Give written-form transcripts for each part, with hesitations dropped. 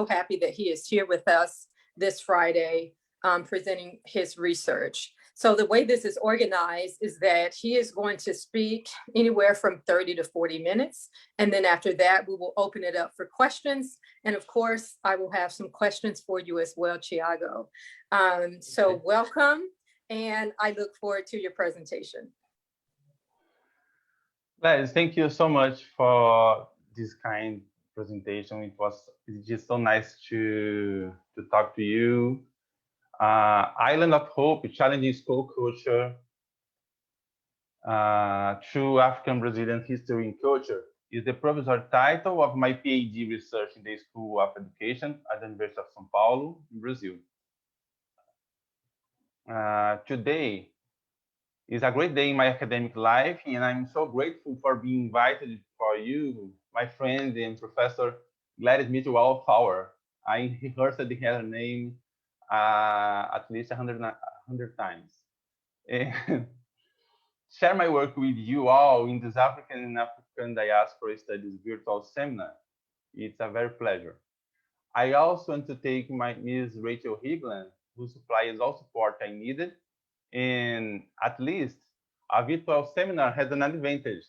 happy that he is here with us this Friday, presenting his research. So the way this is organized is that he is going to speak anywhere from 30 to 40 minutes. And then after that, we will open it up for questions. And of course, I will have some questions for you as well, Thiago. So welcome, and I look forward to your presentation. Gladys, thank you so much for this kind presentation. It's just so nice to talk to you. Island of Hope, Challenging School Culture through African Brazilian History and Culture is the provisory title of my PhD research in the School of Education at the University of São Paulo in Brazil. Today is a great day in my academic life, and I'm so grateful for being invited for you, my friend and professor Gladys Mitchell-Wallflower. I rehearsed her name at least 100 times. And share my work with you all in this African and African Diaspora Studies virtual seminar. It's a very pleasure. I also want to thank my Ms. Rachel Higland, who supplies all support I needed. And at least a virtual seminar has an advantage.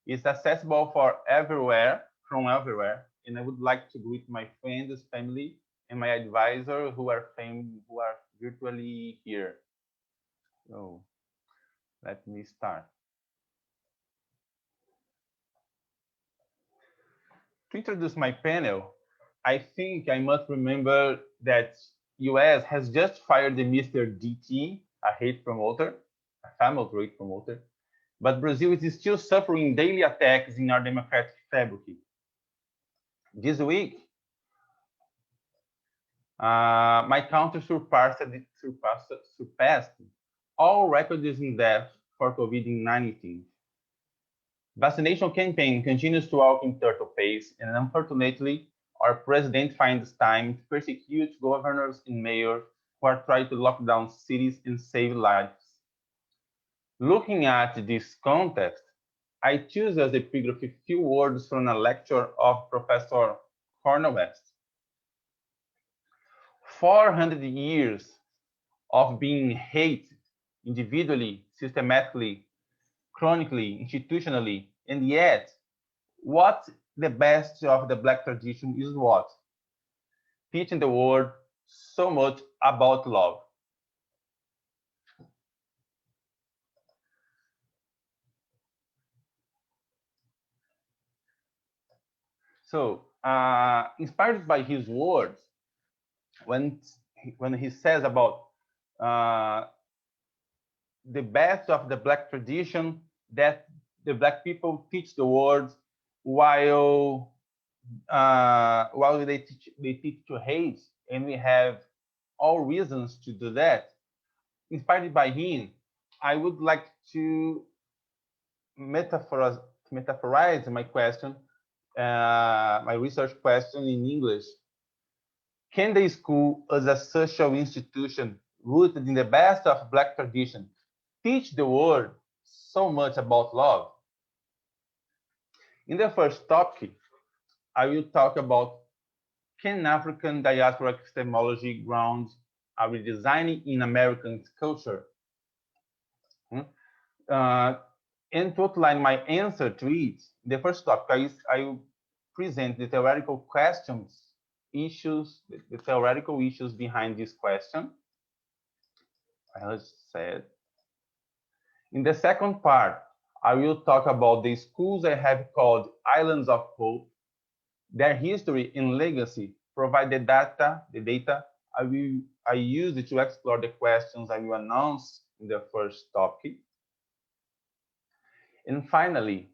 It's accessible for everywhere, from everywhere. And I would like to greet my friends, family, and my advisor who are virtually here. So let me start. To introduce my panel, I think I must remember that US has just fired the Mr. DT, a hate promoter, a famous hate promoter, but Brazil is still suffering daily attacks in our democratic fabric. This week, my country surpassed all records in death for COVID-19. Vaccination campaign continues to walk in turtle pace, and unfortunately, our president finds time to persecute governors and mayors who are trying to lock down cities and save lives. Looking at this context, I choose as epigraph a few words from a lecture of Professor Cornel West. 400 years of being hated individually, systematically, chronically, institutionally, and yet, what the best of the Black tradition is what? Teaching the world so much about love. So, inspired by his words, when he says about the best of the Black tradition that the Black people teach the world while they teach to hate, and we have all reasons to do that. Inspired by him, I would like to metaphorize my question, my research question in English. Can the school, as a social institution rooted in the best of Black tradition, teach the world so much about love? In the first topic, I will talk about, can African diaspora epistemology ground a redesigning in American culture? And to outline my answer to it, the first topic, I will present the theoretical the theoretical issues behind this question. I just said. In the second part, I will talk about the schools I have called Islands of Hope, their history and legacy, provide the data I use it to explore the questions I will announce in the first topic. And finally,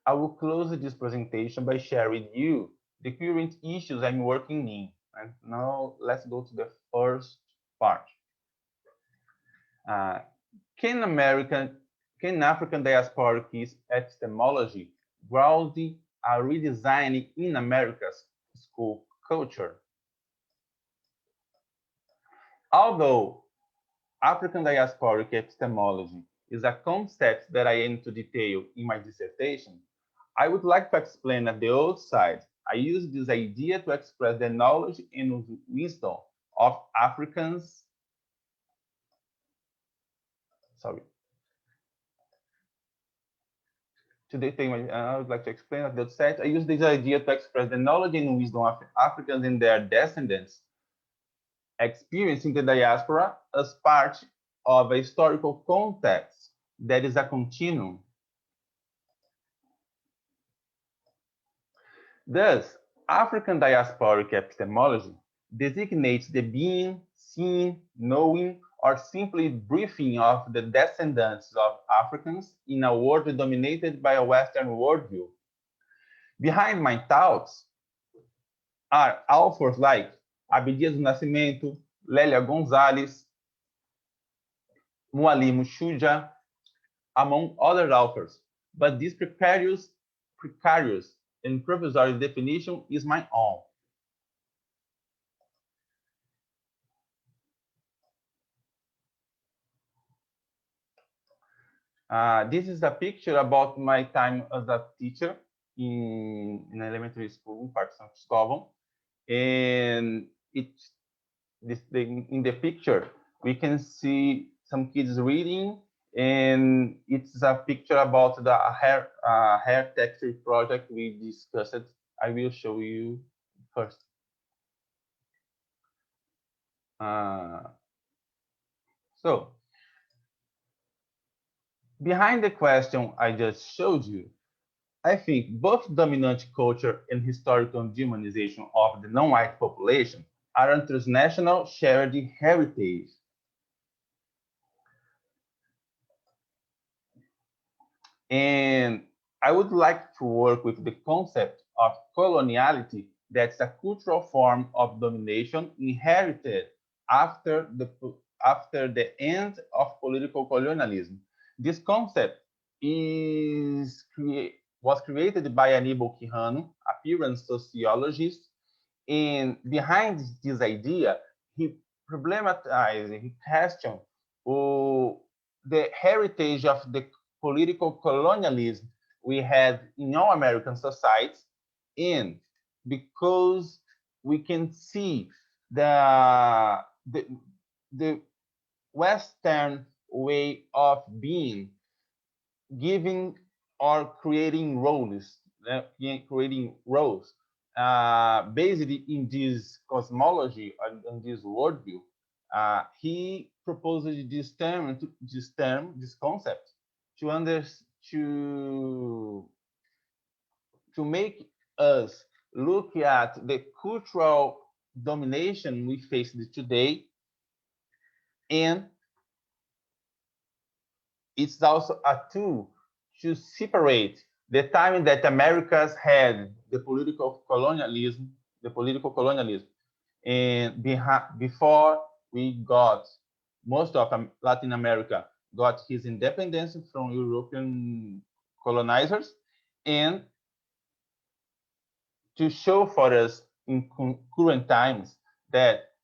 I will close this presentation by sharing with you the current issues I'm working in. And now let's go to the first part. Can African diasporic epistemology ground a redesigning in America's school culture? Although African diasporic epistemology is a concept that I aim to detail in my dissertation, I would like to explain at the outside I use this idea to express the knowledge and wisdom of Africans. Sorry. Today, I would like to explain at the outset, I use this idea to express the knowledge and wisdom of Africans and their descendants experiencing the diaspora as part of a historical context that is a continuum. Thus, African diasporic epistemology designates the being, seeing, knowing, or simply briefing of the descendants of Africans in a world dominated by a Western worldview. Behind my thoughts are authors like Abdias do Nascimento, Lélia Gonzalez, Mualimu Shuja, among other authors, but this precarious and provisory definition is my own. This is a picture about my time as a teacher in elementary school in Parque São Cristóvão. And in the picture, we can see some kids reading, and it's a picture about the hair texture project we discussed. I will show you first. So, behind the question I just showed you, I think both dominant culture and historical dehumanization of the non-white population are a transnational shared heritage. And I would like to work with the concept of coloniality, that's a cultural form of domination inherited after the end of political colonialism. This concept was created by Aníbal Quijano, appearance sociologist, and behind this idea, he problematized, he questioned the heritage of the political colonialism we had in all American societies, and because we can see the Western way of being giving or creating roles, based in this cosmology and this worldview. He proposed this concept to make us look at the cultural domination we face today, and it's also a tool to separate the time that Americas had the political colonialism, and before we got most of Latin America got his independence from European colonizers, and to show for us in current times that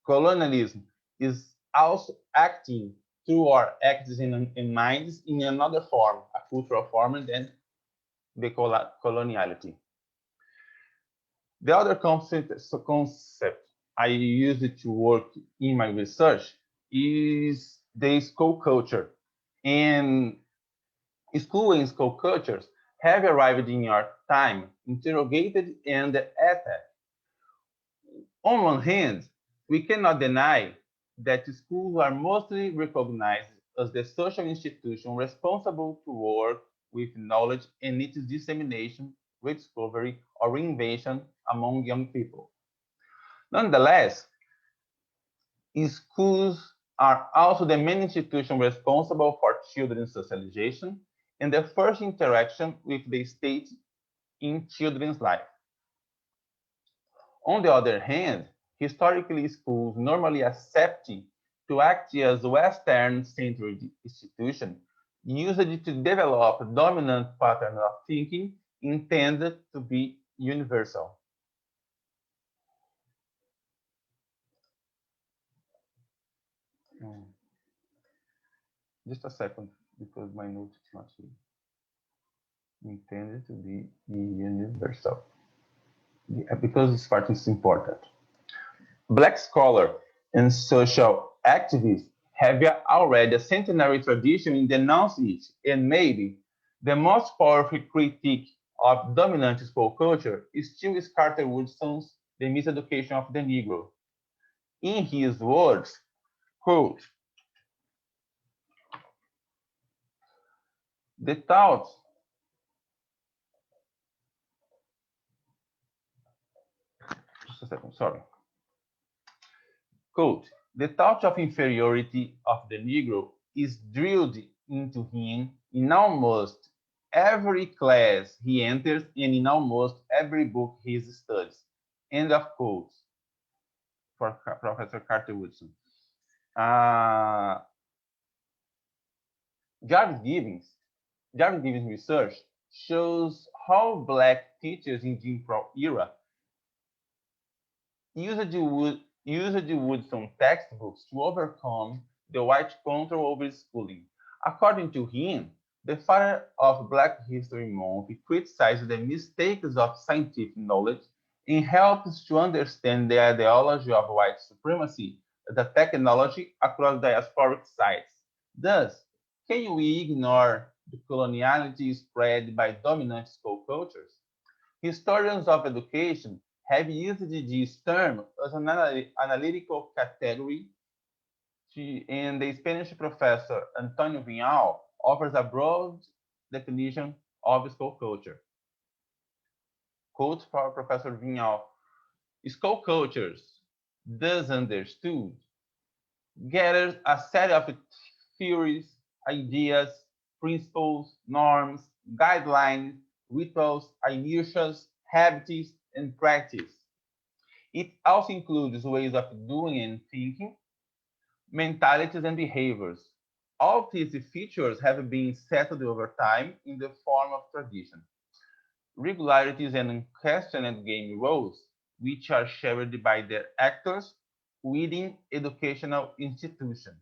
colonialism is also acting through our acts and minds in another form, a cultural form, than the coloniality. The other concept I use it to work in my research is the school culture. And school and school cultures have arrived in our time, interrogated and attacked. On one hand, we cannot deny that schools are mostly recognized as the social institution responsible to work with knowledge and its dissemination, rediscovery, or reinvention among young people. Nonetheless, schools are also the main institution responsible for children's socialization and the first interaction with the state in children's life. On the other hand, historically, schools normally accepted to act as Western-centered institutions used to develop dominant patterns of thinking intended to be universal. Just a second, because my note is not here. intended to be universal. Yeah, because this part is important. Black scholar and social activists have already a centenary tradition in denouncing it, and maybe the most powerful critique of dominant school culture is still Carter Woodson's The Miseducation of the Negro. In his words, quote, the thought just a second, sorry. Quote, the thought of inferiority of the Negro is drilled into him in almost every class he enters and in almost every book he studies. End of quote for Professor Carter Woodson. Uh, Jarvis Givens, Jarvis Givens' research shows how black teachers in Jim Crow era used the Woodson textbooks to overcome the white control over schooling. According to him, the father of Black History Month criticized the mistakes of scientific knowledge and helps to understand the ideology of white supremacy, the technology across diasporic sites. Thus, can we ignore the coloniality spread by dominant school cultures? Historians of education have used this term as an analytical category, and the Spanish professor Antonio Vinal offers a broad definition of school culture. Quote from Professor Vinal, school cultures, thus understood, gathers a set of theories, ideas, principles, norms, guidelines, rituals, inertias, habits, and practice. It also includes ways of doing and thinking, mentalities, and behaviors. All these features have been settled over time in the form of tradition, regularities, and unquestioned game rules, which are shared by their actors within educational institutions.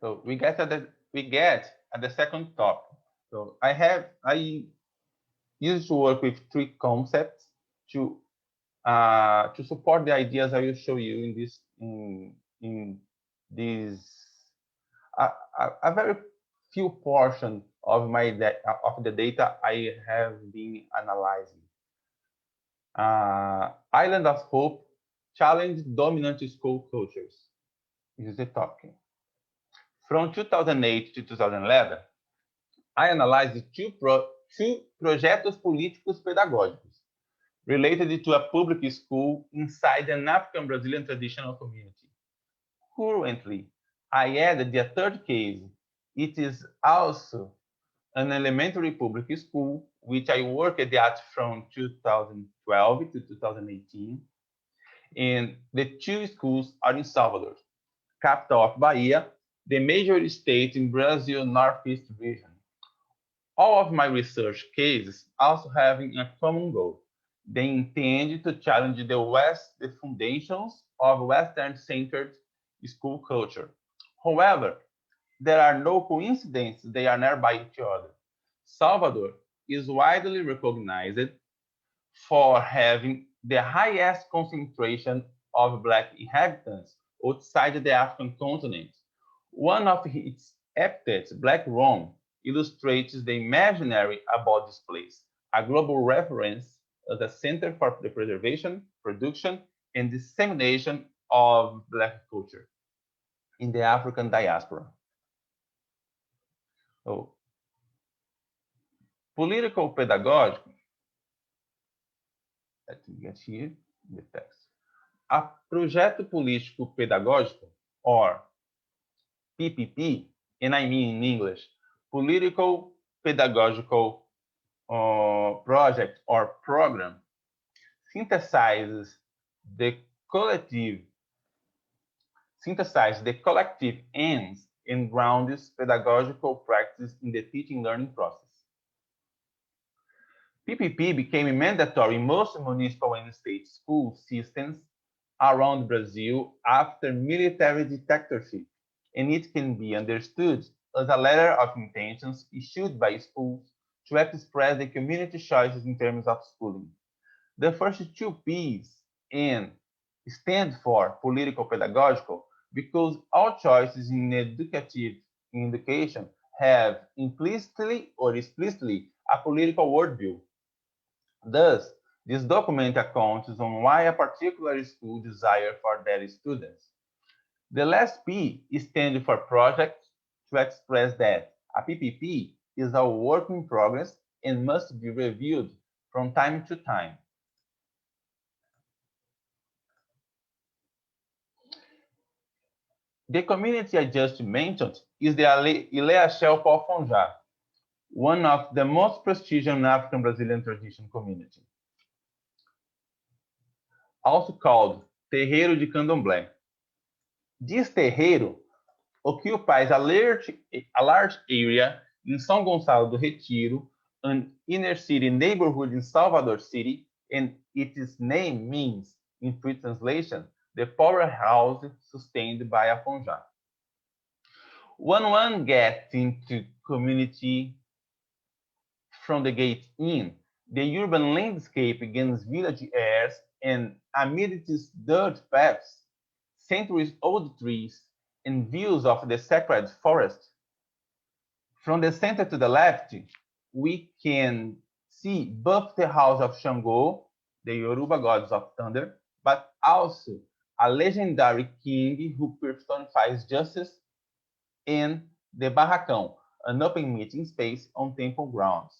So we get at the second topic. So I used to work with three concepts to support the ideas I will show you in this a very few portion of of the data I have been analyzing. Island of Hope challenge dominant school cultures is the topic. From 2008 to 2011, I analyzed two projetos políticos pedagógicos related to a public school inside an African Brazilian traditional community. Currently, I added the third case. It is also an elementary public school, which I worked at from 2012 to 2018. And the two schools are in Salvador, capital of Bahia, the major state in Brazil's northeast region. All of my research cases also having a common goal. They intend to challenge the foundations of Western-centered school culture. However, there are no coincidences, they are nearby each other. Salvador is widely recognized for having the highest concentration of Black inhabitants outside the African continent. One of its epithets, Black Rome, illustrates the imaginary about this place, a global reference as a center for the preservation, production, and dissemination of Black culture in the African diaspora. So, political pedagogy, let me get here the text. A projeto político pedagógico, or PPP, and I mean in English, political pedagogical project or program, synthesizes the collective ends and grounds pedagogical practice in the teaching learning process. PPP became mandatory in most municipal and state school systems around Brazil after military dictatorship and it can be understood as a letter of intentions issued by schools to express the community choices in terms of schooling. The first two P's and stand for political pedagogical because all choices in education have implicitly or explicitly a political worldview. Thus, this document accounts on why a particular school desires for their students. The last P stands for project to express that a PPP is a work in progress and must be reviewed from time to time. The community I just mentioned is the Ilea Shelf of Fonja, one of the most prestigious African Brazilian tradition community, also called Terreiro de Candomblé. This terreiro occupies a large area in São Gonçalo do Retiro, an inner city neighborhood in Salvador City, and its name means, in free translation, the powerhouse sustained by a Fonja. When one gets into community from the gate in, the urban landscape against village airs and amid its dirt paths, centuries-old trees, and views of the sacred forest. From the center to the left, we can see both the house of Shango, the Yoruba gods of thunder, but also a legendary king who personifies justice, and the Barracão, an open meeting space on temple grounds.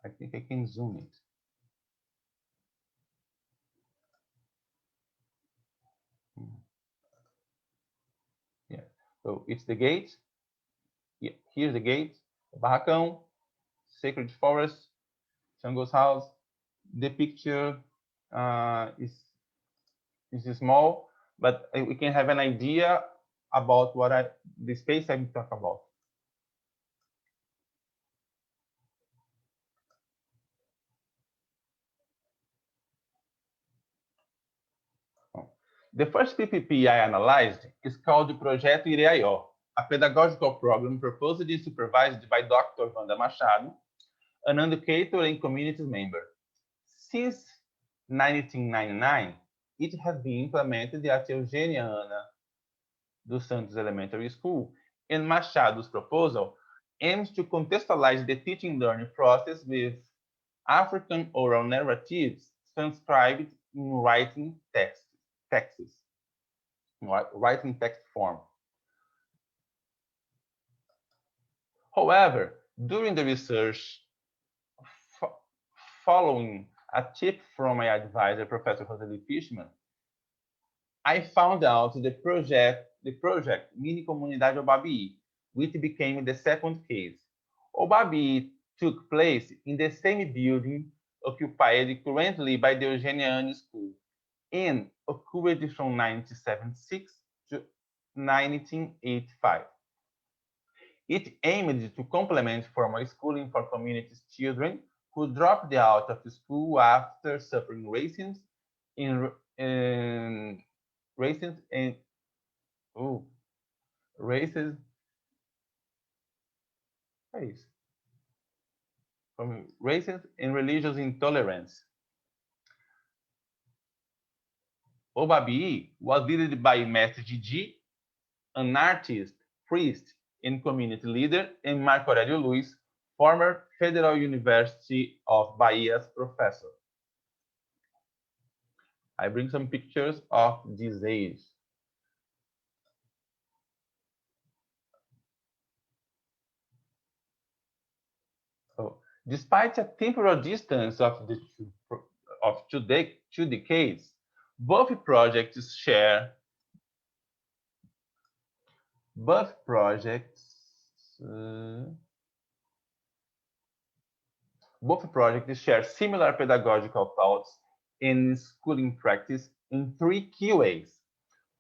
I think I can zoom it. Yeah, so it's the gate. Yeah, here's the gate, the Barracão, sacred forest, Shango's house. The picture is small, but we can have an idea about the space I'm talking about. The first PPP I analyzed is called Projeto Ireaió, a pedagogical program proposed and supervised by Dr. Wanda Machado, an educator and community member. Since 1999, it has been implemented at Eugênia Ana dos Santos Elementary School, and Machado's proposal aims to contextualize the teaching learning process with African oral narratives transcribed in writing text form. However, during the research, following a tip from my advisor, Professor Roseli Fishman, I found out the project Mini Comunidade Obabi, which became the second case. Obabi took place in the same building occupied currently by the Eugenian School and occurred from 1976 to 1985. It aimed to complement formal schooling for community children who dropped out of school after suffering racism and religious intolerance. Obabi was led by Mestre Didi, an artist, priest, and community leader, and Marco Aurelio Luiz, former Federal University of Bahia's professor. I bring some pictures of this age. So, despite a temporal distance of two decades, both projects share similar pedagogical thoughts in schooling practice in three key ways.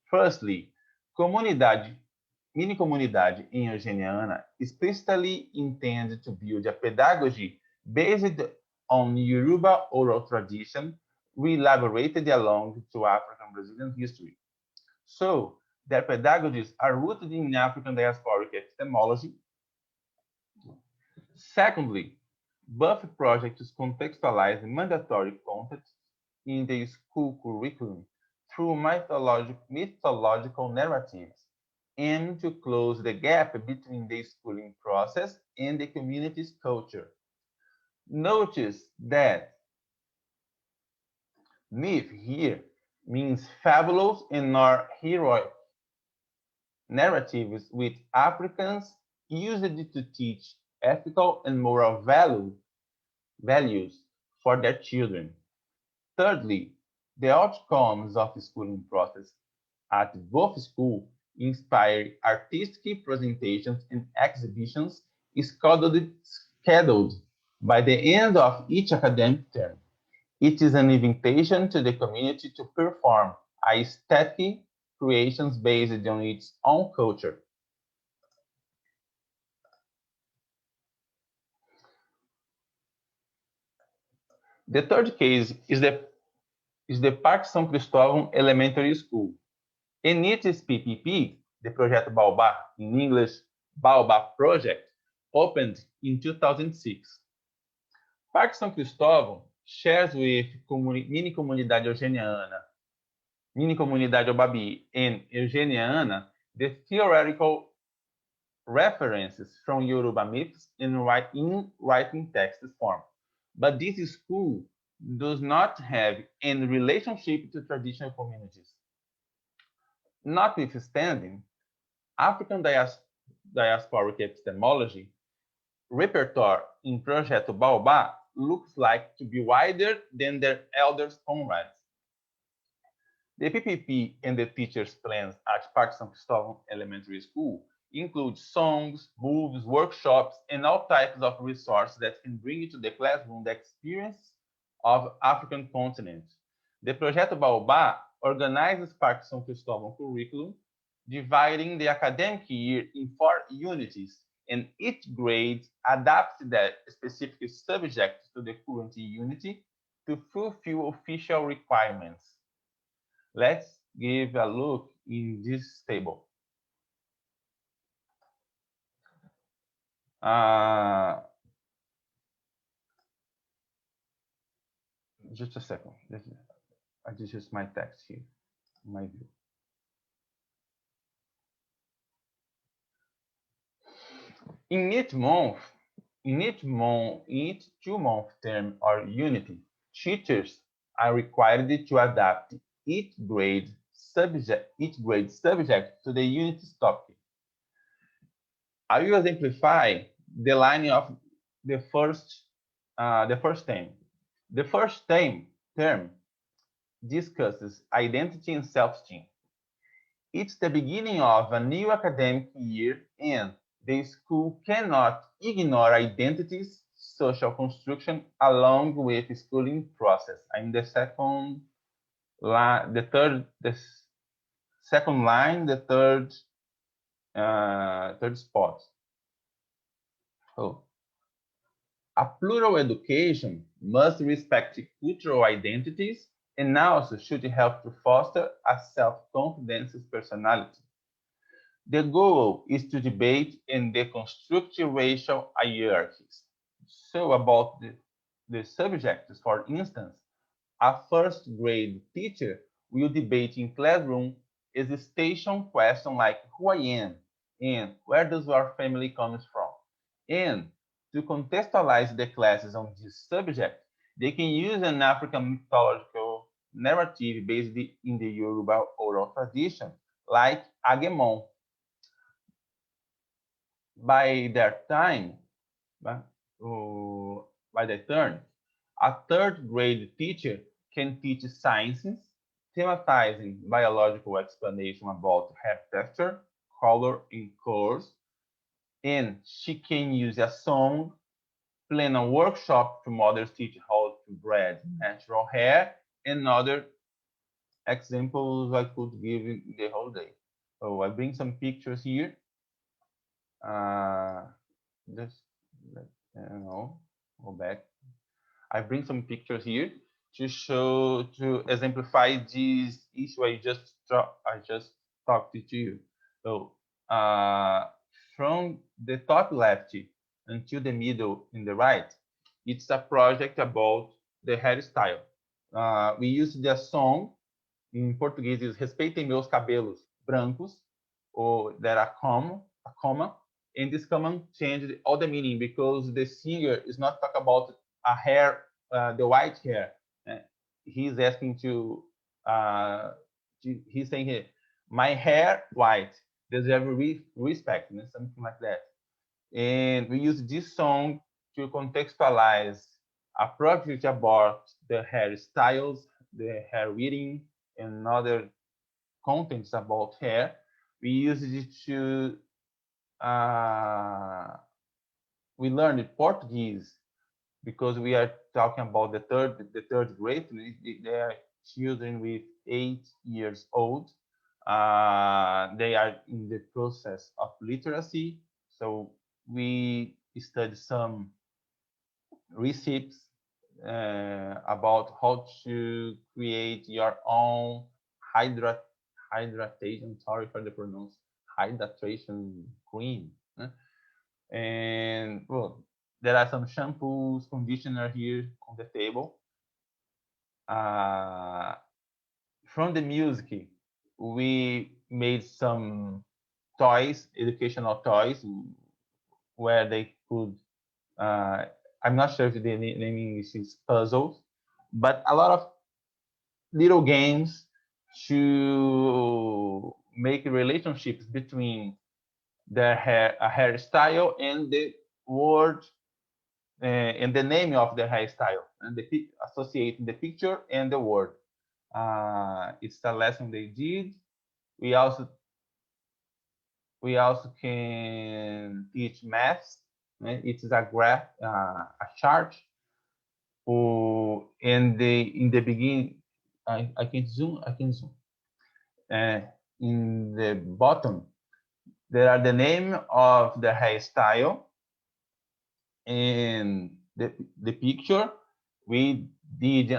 Firstly, Mini Comunidade em Eugeniana explicitly intended to build a pedagogy based on Yoruba oral tradition, re-elaborated along to African Brazilian history. So, Their pedagogies are rooted in African diasporic epistemology. Secondly, both projects contextualize mandatory content in the school curriculum through mythological narratives, aim to close the gap between the schooling process and the community's culture. Notice that myth here means fabulous and not heroic narratives with Africans used to teach ethical and moral values for their children. Thirdly, the outcomes of the schooling process at both schools inspire artistic presentations and exhibitions scheduled by the end of each academic term. It is an invitation to the community to perform aesthetic creations based on its own culture. The third case is the Parque São Cristóvão Elementary School. In its PPP, the Projeto Baoba, in English, Baoba Project, opened in 2006. Parque São Cristóvão shares with Mini Comunidade Eugeniana, Mini Comunidade Obabi, and Eugeniana the theoretical references from Yoruba myths in writing text form. But this school does not have any relationship to traditional communities. Notwithstanding, African diasporic epistemology repertoire in Projeto Baoba looks like to be wider than their elders' comrades. The PPP and the teachers' plans at Parque São Cristóvão Elementary School include songs, movies, workshops, and all types of resources that can bring into the classroom the experience of African continent. The Projeto Baoba organizes Parque São Cristóvão curriculum, dividing the academic year in 4 units, and each grade adapts the specific subject to the current unity to fulfill official requirements. Let's give a look in this table. Just a second. This is my text here, my view. In each 2-month term or unity, teachers are required to adapt each grade subject to the unity's topic. I will exemplify the line of the first term. The first term discusses identity and self-esteem. It's the beginning of a new academic year, and the school cannot ignore identity's social construction along with the schooling process. I'm the second line, the third spot. A plural education must respect cultural identities and also should help to foster a self-confidence personality. The goal is to debate and deconstruct racial hierarchies. So about the subjects, for instance, a first grade teacher will debate in classroom existential questions like who I am and where does our family comes from. And to contextualize the classes on this subject, they can use an African mythological narrative based in the Yoruba oral tradition, like Agemon. By their turn, a third grade teacher can teach sciences, thematizing biological explanation about hair texture, color, and colors, and she can use a song, plan a workshop to mothers teach how to braid natural hair, and other examples I could give the whole day. So I bring some pictures here. Just go back. I bring some pictures here to exemplify this issue I just talk to you. So from the top left until the middle in the right, it's a project about the hairstyle. We used the song, in português is Respeitem meus cabelos brancos, or that are a comma, and this comma changed all the meaning because the singer is not talking about a hair, the white hair. He's asking he's saying here, my hair white, deserve respect, something like that. And we use this song to contextualize a project about the hairstyles, the hair wearing, and other contents about hair. We use it to we learned Portuguese because we are talking about the third grade. They are children with 8 years old. They are in the process of literacy, so we study some recipes about how to create your own hydration. Sorry for the pronunciation. Hydration cream. And well, there are some shampoos, conditioner here on the table. From the music, we made some toys, educational toys, where they could I'm not sure if the naming is puzzles, but a lot of little games to make relationships between their hairstyle and the word and the name of the hairstyle, and associating the picture and the word. It's a lesson they did. We also can teach maths. It is a graph, a chart. In the beginning, I can zoom. In the bottom, there are the name of the hairstyle and the picture. We did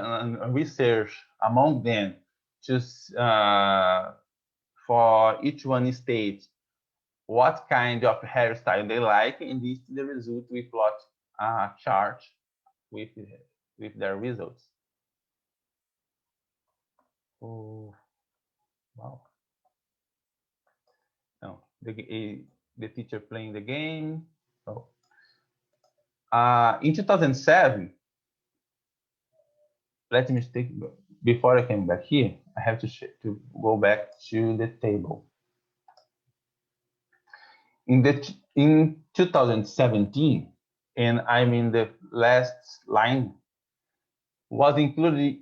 research among them, just for each one state what kind of hairstyle they like, and this is the result. We plot a chart with their results. Oh, wow. No, the teacher playing the game. Oh. In 2007, let me take, before I came back here, I have to go back to the table. In 2017, and I'm in the last line, was included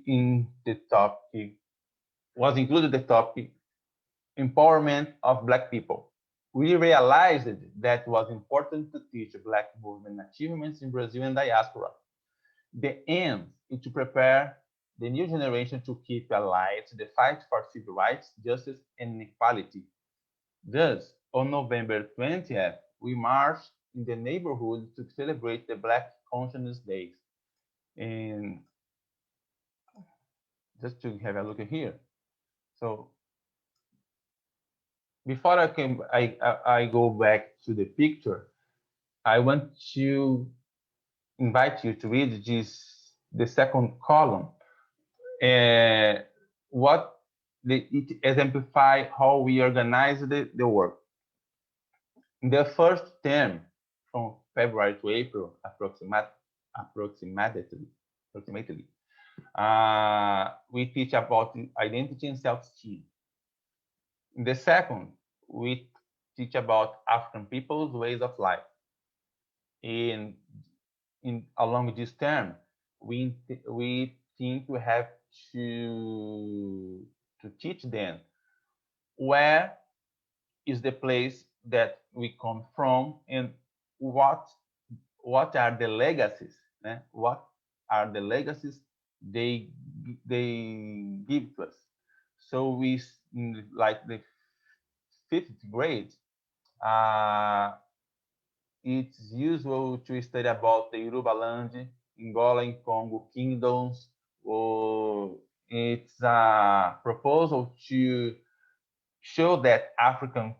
the topic empowerment of Black people. We realized that it was important to teach Black movement achievements in Brazil and diaspora. The aim is to prepare the new generation to keep alive the fight for civil rights, justice, and equality. Thus, on November 20th, we marched in the neighborhood to celebrate the Black Consciousness Days. And just to have a look at here. So before I go back to the picture, I want to invite you to read the second column. It exemplifies how we organize the work. In the first term, from February to April, approximately, we teach about identity and self-esteem. In the second, we teach about African people's ways of life. Along this term, we think we have to teach them where is the place that we come from and what are the legacies. What are the legacies they give to us. So we, like the 5th grade, it's usual to study about the Yoruba land, Angola and Congo kingdoms, or it's a proposal to show that Africa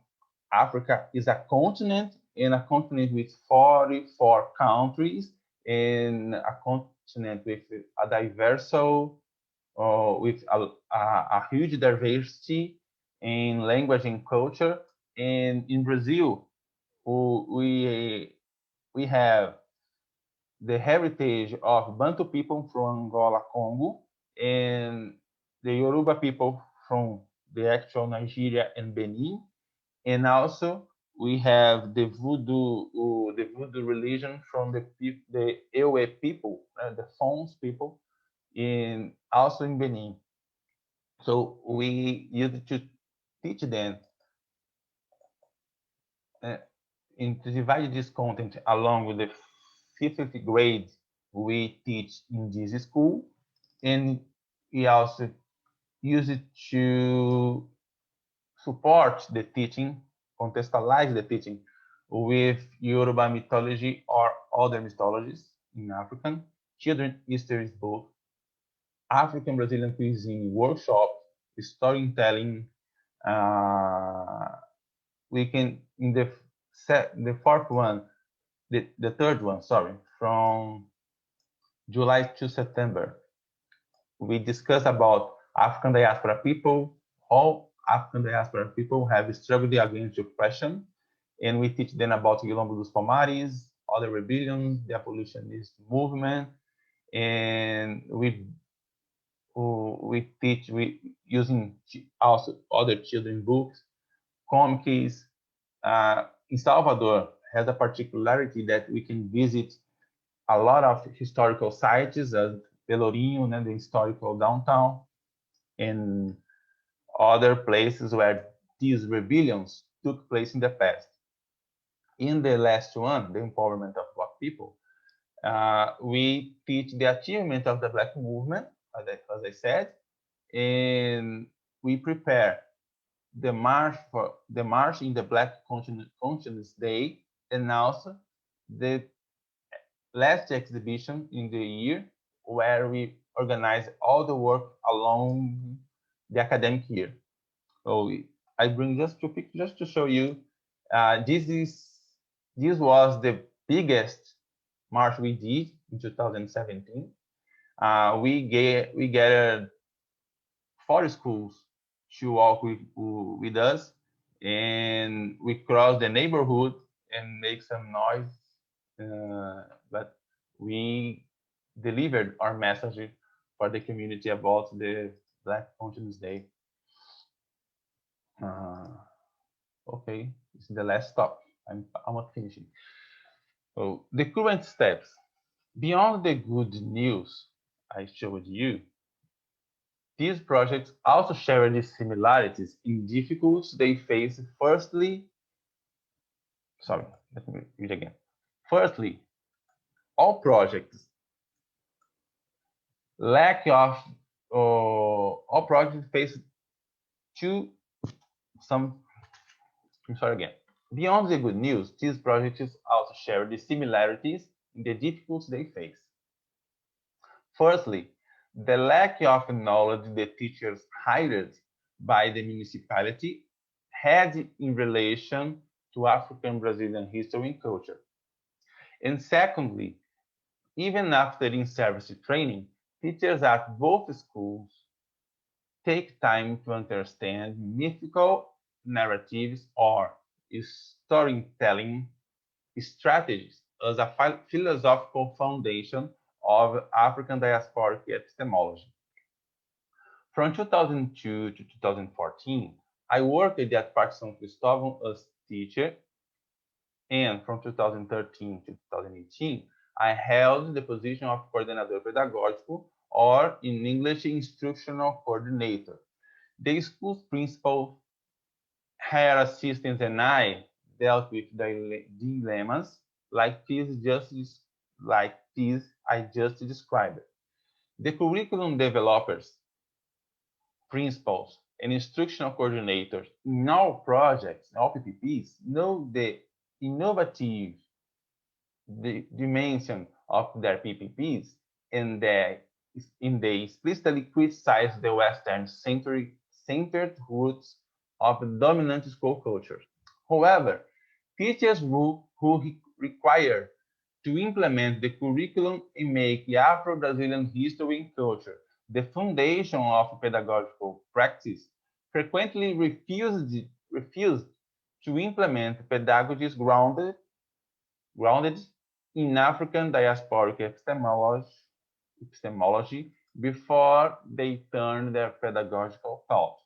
is a continent, and a continent with 44 countries, and a continent with a diverse, with a huge diversity in language and culture. And in Brazil, we have the heritage of Bantu people from Angola, Congo, and the Yoruba people from the actual Nigeria and Benin. And also we have the voodoo religion from the Ewe people, the Fons people, also in Benin. So we used to teach them and to divide this content along with the fifth grade we teach in this school, and we also use it to support the teaching, contextualize the teaching with Yoruba mythology or other mythologies in African, children history book, African Brazilian cuisine workshop, storytelling. We can in the fourth one, the third one, sorry, from July to September, we discuss about African diaspora people, how African diaspora people have struggled against oppression, and we teach them about Quilombo dos Palmares, other rebellions, the abolitionist movement, and we teach using also other children books, comics. In Salvador has a particularity that we can visit a lot of historical sites as Pelourinho, the historical downtown, and other places where these rebellions took place in the past. In the last one, the empowerment of Black people, we teach the achievement of the Black movement, as I said, and we prepare the march in the Black Consciousness Day, and also the last exhibition in the year, where we organize all the work along the academic year. So I bring just two pictures to show you. This was the biggest march we did in 2017. We gathered 4 schools to walk with us, and we crossed the neighborhood and make some noise, but we delivered our message for the community about the Black Consciousness Day. Okay, this is the last stop. I'm almost finishing. So the current steps. Beyond the good news I showed you, these projects also share the similarities in difficulties they face. Firstly, let me read again. Firstly, all projects all projects face Beyond the good news, these projects also share the similarities in the difficulties they face. Firstly, the lack of knowledge the teachers hired by the municipality had in relation to African Brazilian history and culture. And secondly, even after in-service training, teachers at both schools take time to understand mythical narratives or storytelling strategies as a philosophical foundation of African diasporic epistemology. From 2002 to 2014, I worked at Parque São Cristóvão as teacher, and from 2013 to 2018, I held the position of coordenador pedagógico, or in English, instructional coordinator. The school's principal, her assistants, and I dealt with dilemmas like this I just described. The curriculum developers, principals, and instructional coordinators in all projects, all PPPs, know the innovative dimension of their PPPs, and they explicitly criticize the Western-centered roots of dominant school culture. However, teachers who require to implement the curriculum and make Afro-Brazilian history and culture the foundation of pedagogical practice frequently refused to implement pedagogies grounded in African diasporic epistemology before they turn their pedagogical thought.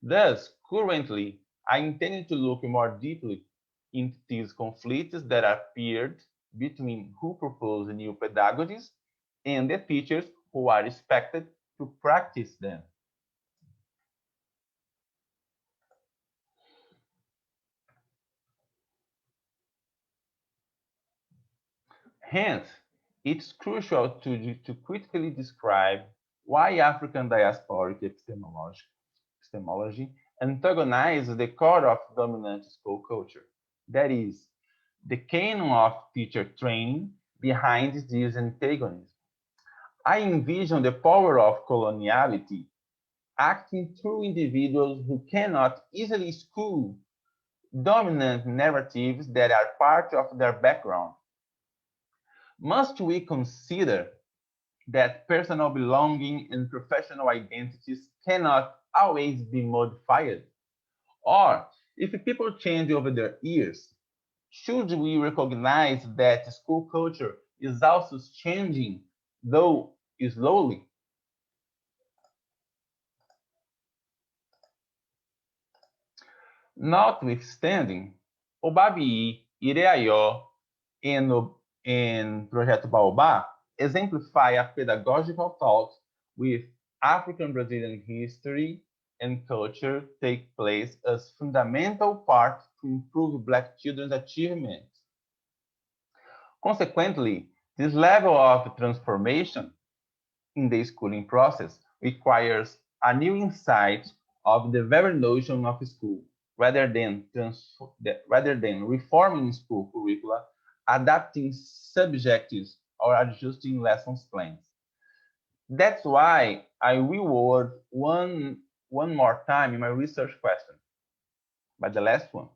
Thus, currently, I intend to look more deeply into these conflicts that appeared between who propose new pedagogies and the teachers who are expected to practice them. Hence, it's crucial to critically describe why African diasporic epistemology antagonizes the core of dominant school culture. That is, the canon of teacher training behind this antagonism. I envision the power of coloniality acting through individuals who cannot easily school dominant narratives that are part of their background. Must we consider that personal belonging and professional identities cannot always be modified? Or, if people change over their years, should we recognize that school culture is also changing, though slowly? Notwithstanding, o Babi, Ireaió, and Projeto Baoba exemplify a pedagogical thought with African Brazilian history and culture take place as fundamental part to improve Black children's achievements. Consequently, this level of transformation in the schooling process requires a new insight of the very notion of school, rather than reforming school curricula, adapting subjectives, or adjusting lessons plans. That's why I reword one more time in my research question, but the last one.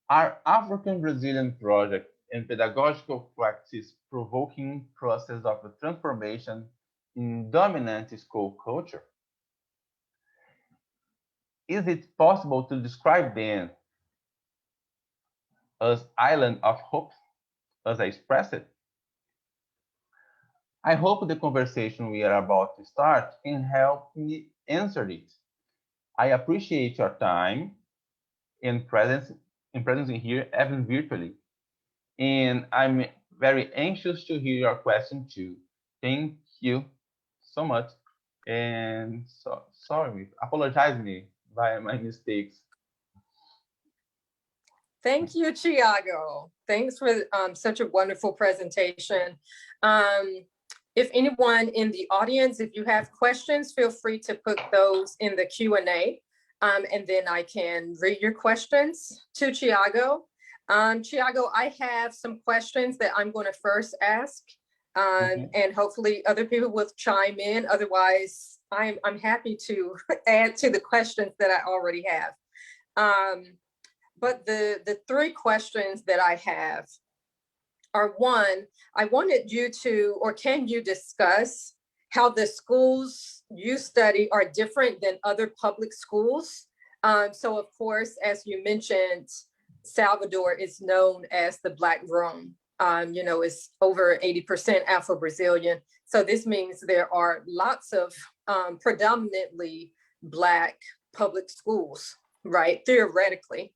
Are African Brazilian projects and pedagogical practice provoking process of transformation in dominant school culture? Is it possible to describe them as island of hope, as I expressed it? I hope the conversation we are about to start can help me answer it. I appreciate your time and presence in here, even virtually. And I'm very anxious to hear your question too. Thank you so much. And sorry, apologize me by my mistakes. Thank you, Thiago. Thanks for such a wonderful presentation. If anyone in the audience, if you have questions, feel free to put those in the Q&A, and then I can read your questions to Thiago. Thiago, I have some questions that I'm going to first ask, and hopefully other people will chime in. Otherwise, I'm happy to add to the questions that I already have. But the three questions that I have are, one, I wanted you to, or can you discuss how the schools you study are different than other public schools? So of course, as you mentioned, Salvador is known as the Black Rome. It's over 80% Afro-Brazilian. So this means there are lots of predominantly Black public schools, right, theoretically.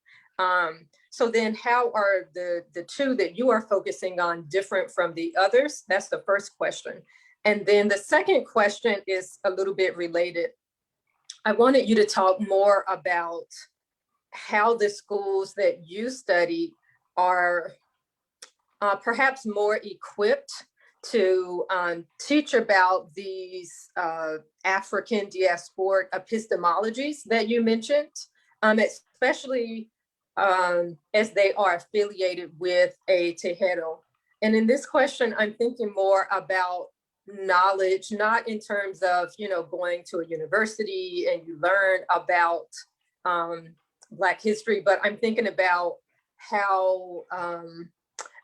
So then how are the two that you are focusing on different from the others? That's the first question. And then the second question is a little bit related. I wanted you to talk more about how the schools that you study are perhaps more equipped to teach about these African diasporic epistemologies that you mentioned, especially as they are affiliated with a Tejedo. And in this question, I'm thinking more about knowledge, not in terms of, going to a university and you learn about Black history, but I'm thinking about how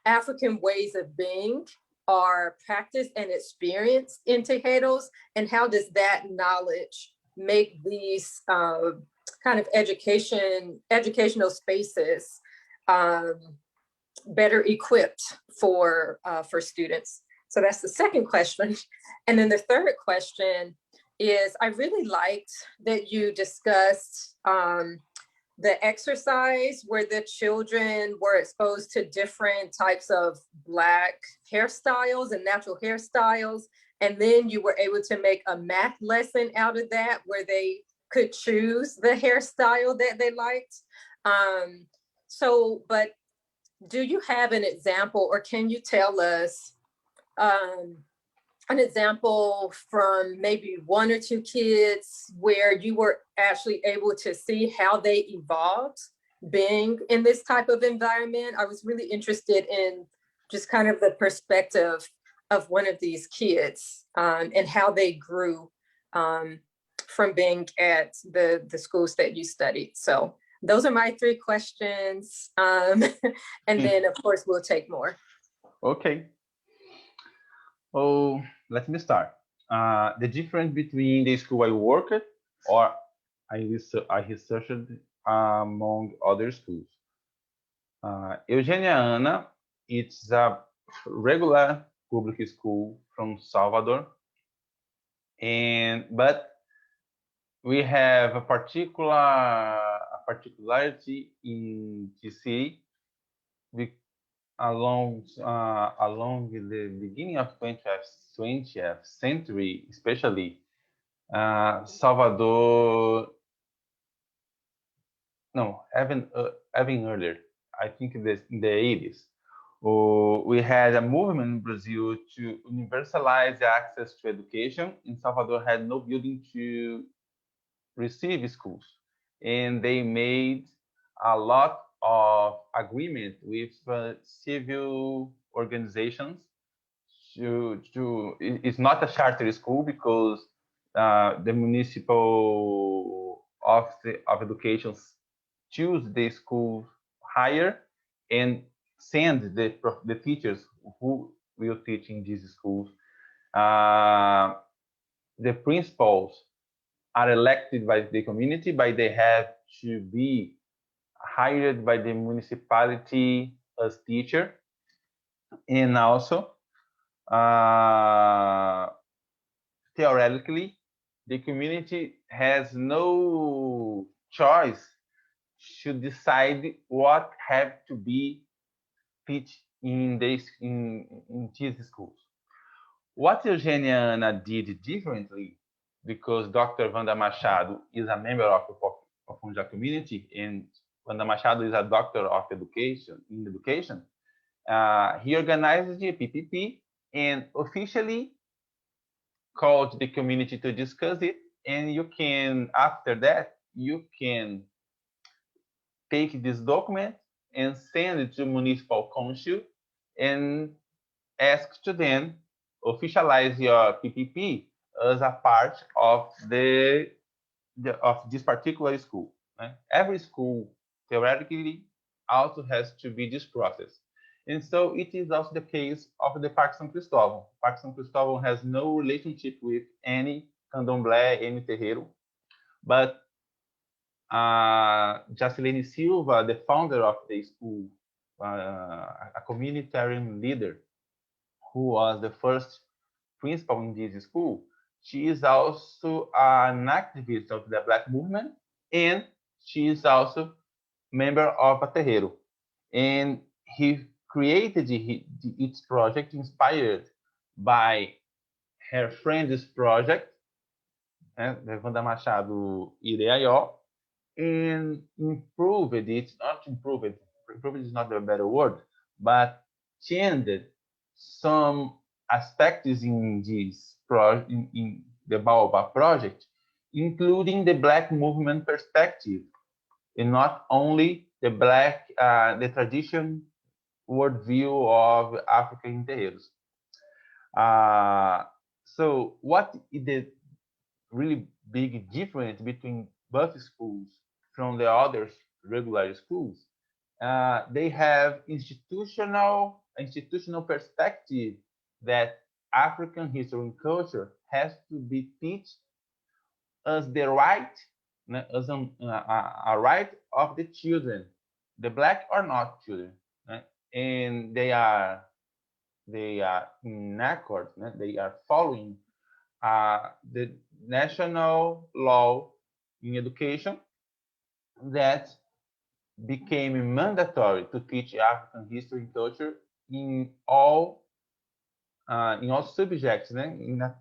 African ways of being are practiced and experienced in Tejeros, and how does that knowledge make these kind of educational spaces better equipped for students? So that's the second question. And then the third question is, I really liked that you discussed the exercise where the children were exposed to different types of Black hairstyles and natural hairstyles. And then you were able to make a math lesson out of that where they could choose the hairstyle that they liked. But do you have an example, or can you tell us an example from maybe one or two kids where you were actually able to see how they evolved being in this type of environment? I was really interested in just kind of the perspective of one of these kids and how they grew from being at the schools that you studied. So those are my three questions. And then, of course, we'll take more. Okay. Oh, let me start. The difference between the school I worked or I researched among other schools. Eugenia Ana, it's a regular public school from Salvador, but we have a particularity in TC along the beginning of 20th century, especially Salvador. No, even earlier. I think in the 80s, we had a movement in Brazil to universalize the access to education. In Salvador, had no building to receive schools, and they made a lot of agreement with civil organizations it's not a charter school because the municipal of education choose the school higher and send the teachers who will teach in these schools. The principals are elected by the community, but they have to be hired by the municipality as teacher. And also, theoretically, the community has no choice to decide what have to be taught in these schools. What Eugenia Ana did differently, because Dr. Wanda Machado is a member of the Funja community, and Wanda Machado is a doctor of education in education. He organized the PPP and officially called the community to discuss it. And you can, after that, you can take this document and send it to municipal council and ask to them officialize your PPP as a part of of this particular school. Right? Every school theoretically also has to be this process. And so it is also the case of the Parque São Cristóvão. Parque São Cristóvão has no relationship with any candomblé, any terreiro, but Jacilene Silva, the founder of the school, a communitarian leader who was the first principal in this school, she is also an activist of the Black movement, and she is also member of a terreiro. And he created its project inspired by her friend's project, Wanda Machado Ireaió, and improved it, not improved is not a better word, but changed some aspects in this project, in the Baoba project, including the Black movement perspective, and not only the the tradition worldview of African terreiros. So what is the really big difference between both schools from the other regular schools? They have institutional perspective that African history and culture has to be taught as the right, as a right of the children, the black or not children, and they are in accord, they are following the national law in education that became mandatory to teach African history and culture in all subjects, in a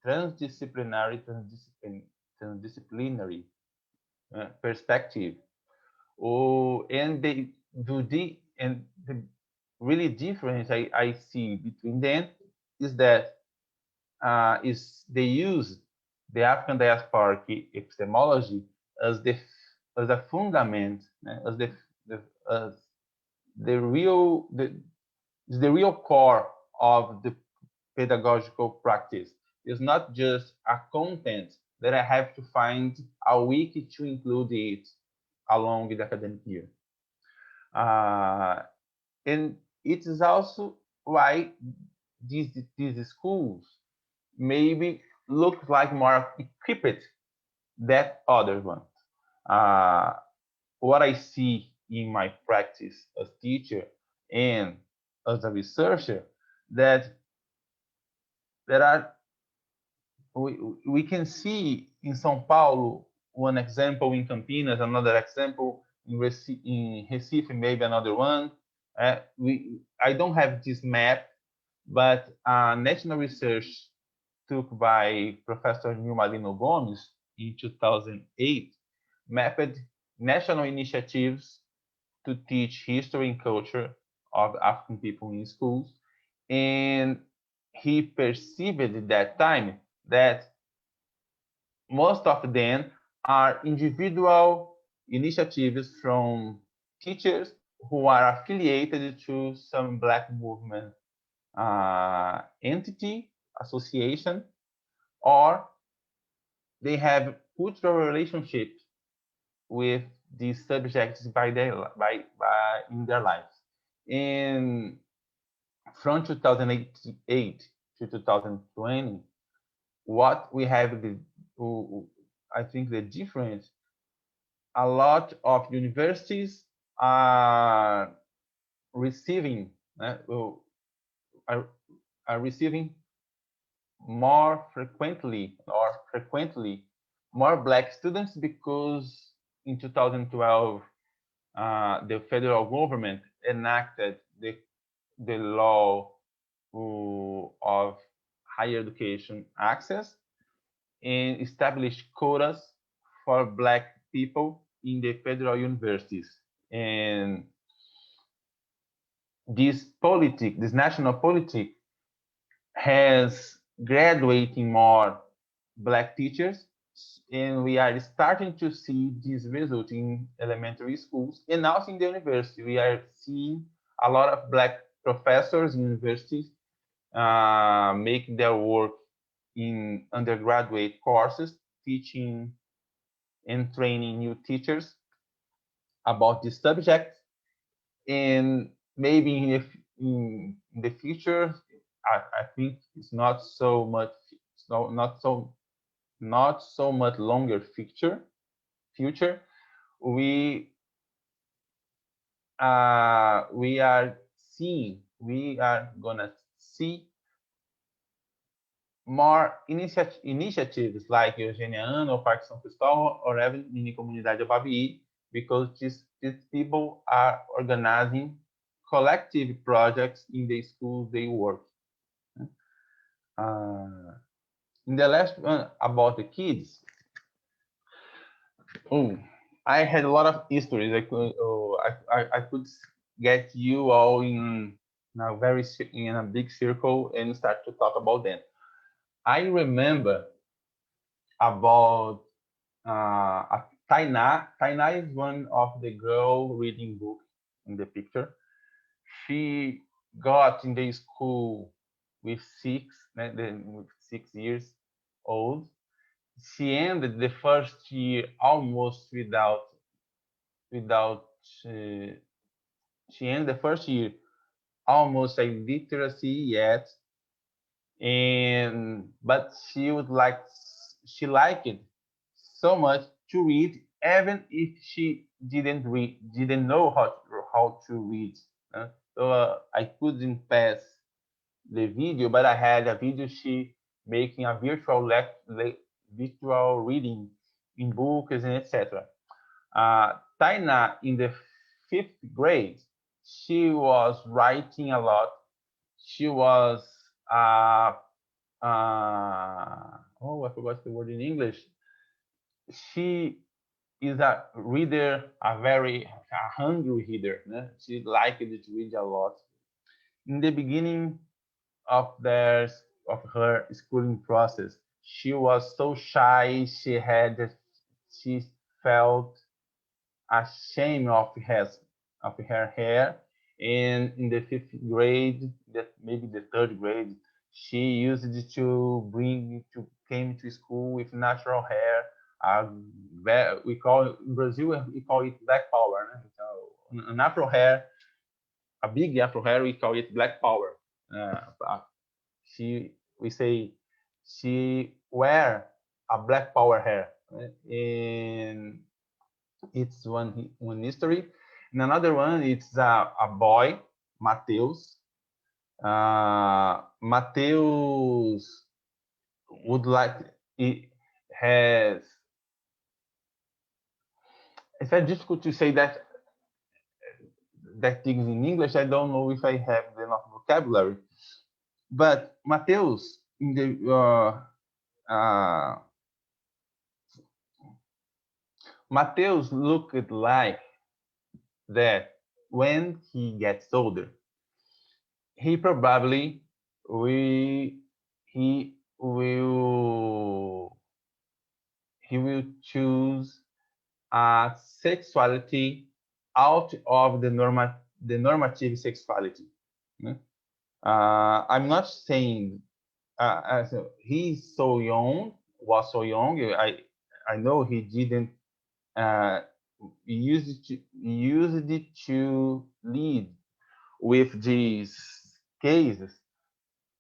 transdisciplinary perspective. Oh, and they do the really difference I see between them is that is they use the African diasporic epistemology as as a fundament, as the as the real the real core of the pedagogical practice. It's not just a content that I have to find a wiki to include it along the academic year. And it is also why these schools maybe look like more equipped than other ones. Uh, what I see in my practice as teacher and as a researcher, that there are we can see in São Paulo one example, in Campinas another example, in Recife maybe another one. I don't have this map, but national research took by Professor Nilmarino Gomes in 2008 mapped national initiatives to teach history and culture of African people in schools. And he perceived at that time that most of them are individual initiatives from teachers who are affiliated to some Black movement entity, association, or they have cultural relationships with these subjects in their lives. And from 2008 to 2020, what we have I think the difference, a lot of universities are receiving are receiving more frequently more Black students, because in 2012 the federal government enacted the law of higher education access and established quotas for Black people in the federal universities. And this national politic, has graduating more Black teachers, and we are starting to see this result in elementary schools and also in the university. We are seeing a lot of Black professors in universities making their work in undergraduate courses, teaching and training new teachers about this subject. And maybe in the future, I think it's not so much longer future. We are gonna see more initiatives like Eugênia Ana or Parque São Cristóvão, or even Mini Comunidade Babi, because these people are organizing collective projects in the schools they work. In the last one about the kids, I had a lot of histories. I could get you all in a big circle and start to talk about them. I remember about Tainá. Tainá is one of the girl reading book in the picture. She got in the school with 6 years old. She ended the first year almost without she ended the first year almost a literacy yet, but she liked it so much to read, even if she didn't know how to read. So I couldn't pass the video, but I had a video she making a virtual reading in books and etc. Taina, in the 5th grade, she was writing a lot. She was I forgot the word in English. She is a reader, a hungry reader. She liked to read a lot. In the beginning of her schooling process, she was so shy. She felt ashamed of her hair, and in the 5th grade, maybe the 3rd grade, she used came to school with natural hair. We call in Brazil it black power. So, an afro hair, a big afro hair, we call it black power. We say she wear a black power hair, and it's one history. And another one, it's a boy, Mateus. Mateus would like, he has, it's very difficult to say that things in English. I don't know if I have enough vocabulary, but Mateus in the Mateus looked like that when he gets older, he probably he will choose a sexuality out of the normative sexuality. I'm not saying he's so young, was so young. I know he didn't used it to lead with these cases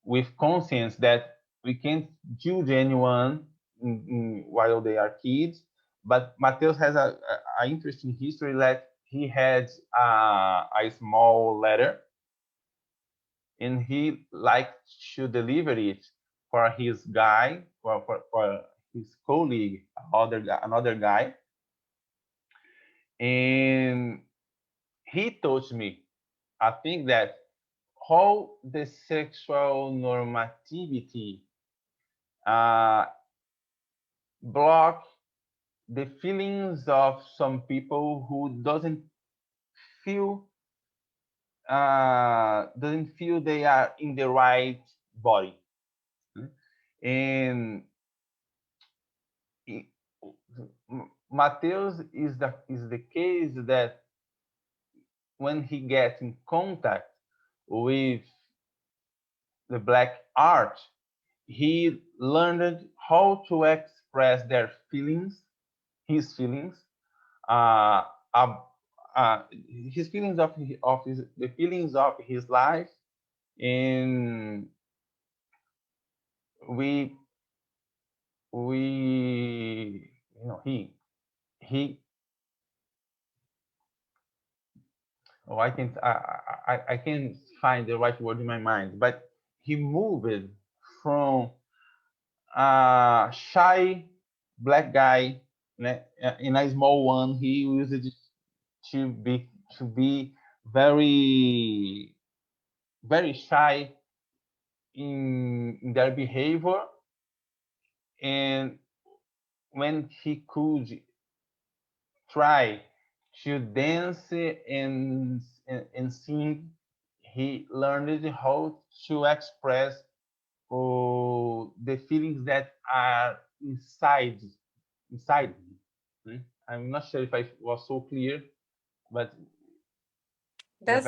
with conscience that we can't judge anyone while they are kids. But Mateus has a interesting history that he had a small letter, and he liked to deliver it for his guy, for his colleague, another guy. And he told me, I think that how the sexual normativity block the feelings of some people who feel doesn't feel they are in the right body. And Mateus is the case that when he gets in contact with the black art, he learned how to express their feelings, his feelings, uh, his feelings the feelings of his life, and we he I can't find the right word in my mind, but he moved from a shy black guy in a small one. He used it to be very very shy in their behavior, and when he could try to dance and sing, he learned how to express the feelings that are inside him. I'm not sure if I was so clear, but That's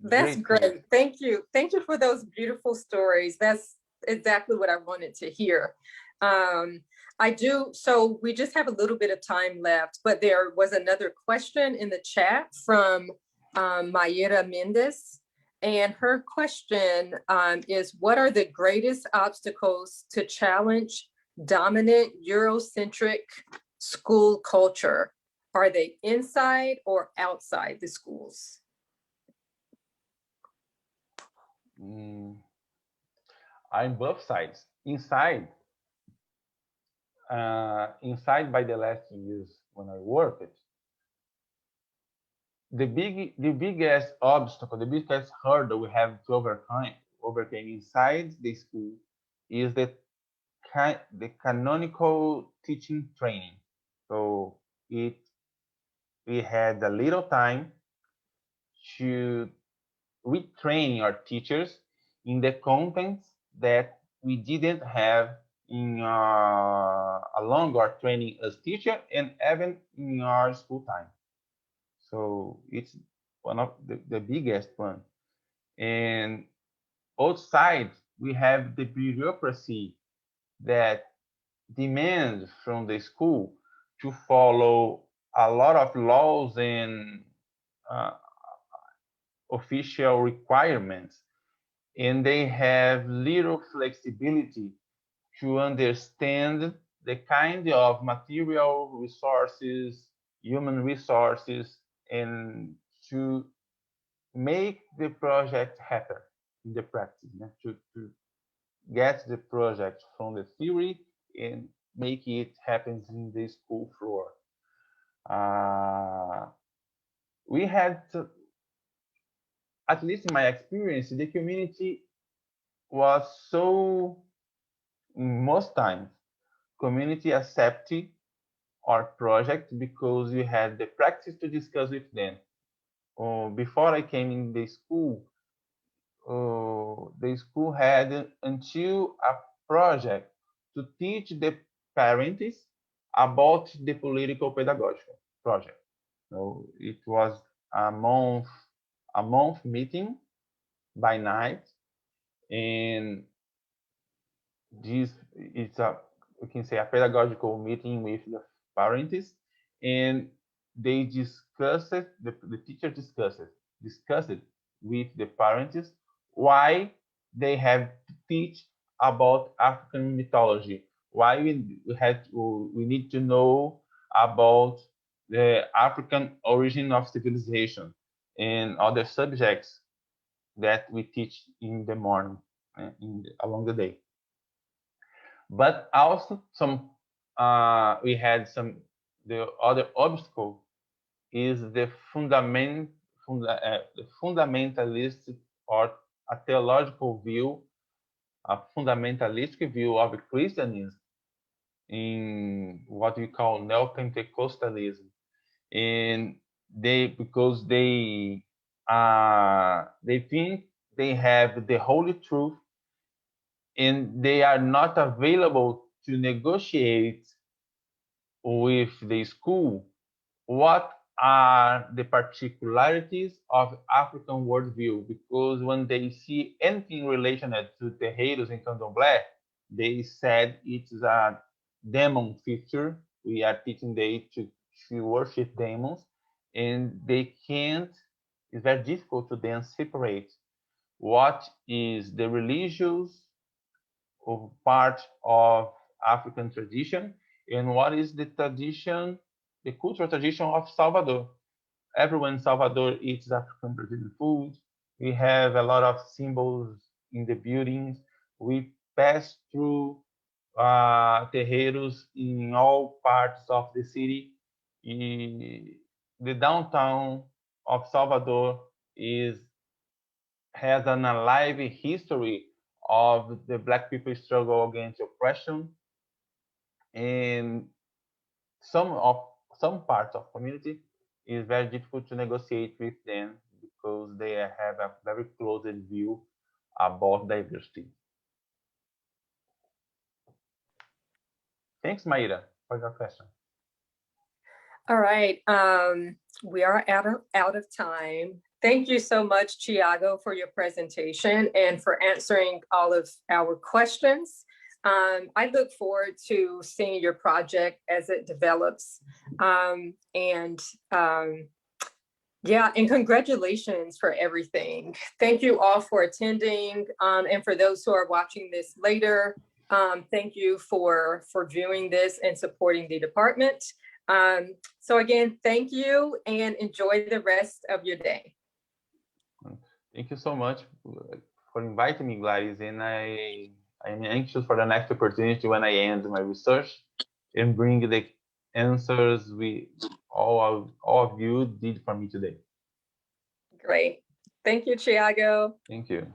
That's great. Thank you. Thank you for those beautiful stories. That's exactly what I wanted to hear. I do. So we just have a little bit of time left, but there was another question in the chat from Mayra Mendez. And her question is, what are the greatest obstacles to challenge dominant Eurocentric school culture? Are they inside or outside the schools? On both sides. Inside by the last years when I worked, the biggest obstacle, the biggest hurdle we have to overcome inside the school is the canonical teaching training. So we had a little time to retrain our teachers in the contents that we didn't have in along our training as teacher and even in our school time. So it's one of the biggest one. And outside, we have the bureaucracy that demands from the school to follow a lot of laws and official requirements, and they have little flexibility to understand the kind of material resources, human resources, and to make the project happen in the practice, to get the project from the theory and make it happen in the school floor. We had to, at least in my experience, the community was so, most times, community accepted our project because we had the practice to discuss with them. Before I came in the school had until a project to teach the parents about the political pedagogical project. So it was a month meeting by night, and this it's a, we can say, a pedagogical meeting with the parents, and they discussed it, the teacher discussed it with the parents why they have to teach about African mythology, why we need to know about the African origin of civilization and other subjects that we teach in the morning, along the day. But also we had the other obstacle is the fundamentalist or a theological view, a fundamentalistic view of Christianism in what we call neo-Pentecostalism, and because they think they have the holy truth, and they are not available to negotiate with the school what are the particularities of African worldview, because when they see anything related to terreiros and candomblé, they said it's a demon feature. We are teaching them to worship demons, and they can't, it's very difficult to then separate what is the religious part of African tradition and what is the tradition, the cultural tradition of Salvador. Everyone in Salvador eats African Brazilian food. We have a lot of symbols in the buildings. We pass through terreiros in all parts of the city. The downtown of Salvador has an alive history of the Black people struggle against oppression, and some parts of community is very difficult to negotiate with them because they have a very closed view about diversity. Thanks, Maíra, for your question. All right, we are out of time. Thank you so much, Thiago, for your presentation and for answering all of our questions. I look forward to seeing your project as it develops. Yeah, and congratulations for everything. Thank you all for attending. And for those who are watching this later, thank you for viewing this and supporting the department. So again, thank you and enjoy the rest of your day. Thank you so much for inviting me, Gladys, and I'm anxious for the next opportunity when I end my research and bring the answers all of you did for me today. Great. Thank you, Thiago. Thank you.